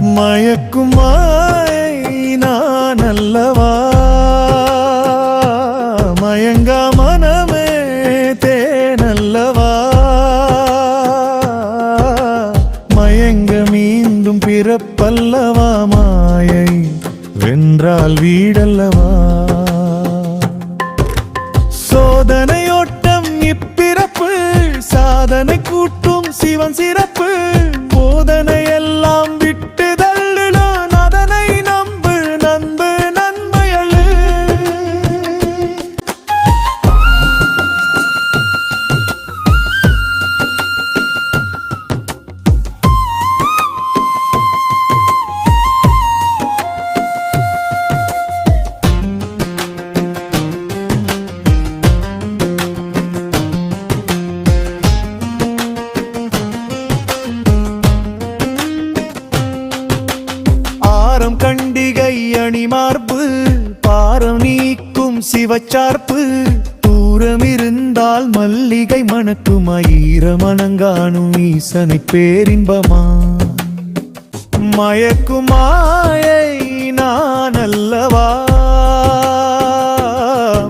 மயக்கும் மாயை நான் அல்லவா, மயங்கா மனமே தேனல்லவா, மயங்க மீண்டும் பிறப்பல்லவா, மாயை வென்றால் வீடல்லவா. சோதனையோட்டம் இப்பிறப்பு, சாதனை கூட்டும் சிவன் சிறப்பு. போதனை எல்லாம் விட்டு தள்ளிடும், அதனை நம்பு நம்பு நன்மையழு. கண்டிகை அணிமார்பு, பாரம் நீக்கும் சிவச்சார்பு. தூரம் இருந்தால் மல்லிகை மணக்கும், ஈர மனங்காணும் ஈசனை பேரின்பமா. மயக்கும் மாயை நான் அல்லவா,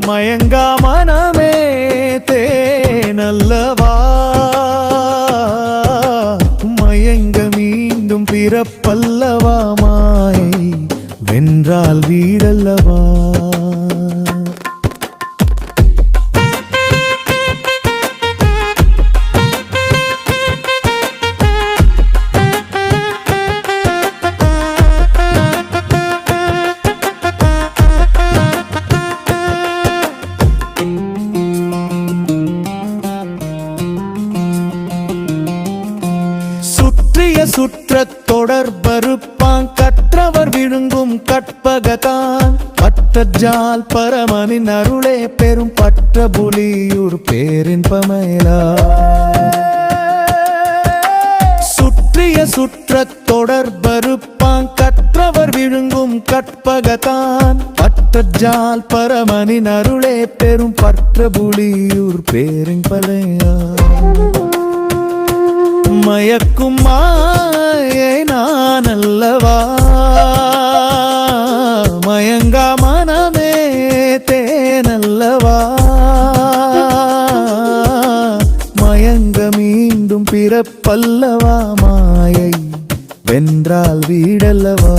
மயங்கா மனமே தேனல்லவா, மயங்க மீண்டும் பிறப்பல்லவா, மாயை வென்றால் வீடல்லவா. சுற்றத் தொடர்பறுப்பான், கற்றவர் விழுங்கும் கற்பகத்தான். பற்றஜால் பரமனின் அருளே பெரும் பற்ற புலியூர் பேரின்பமேலா. சுற்றிய சுற்றத் தொடர்பறுப்பான், கற்றவர் விழுங்கும் கற்பகத்தான். பற்றஜால் பரமனின் அருளே பெரும் பற்ற புலியூர் பேரின்பமேலா. மயக்கும் மாயை நான் அல்லவா, மயங்கா மனமே தேனல்லவா, மயங்க மீண்டும் பிறப்பல்லவா, மாயை வென்றால் வீடல்லவா.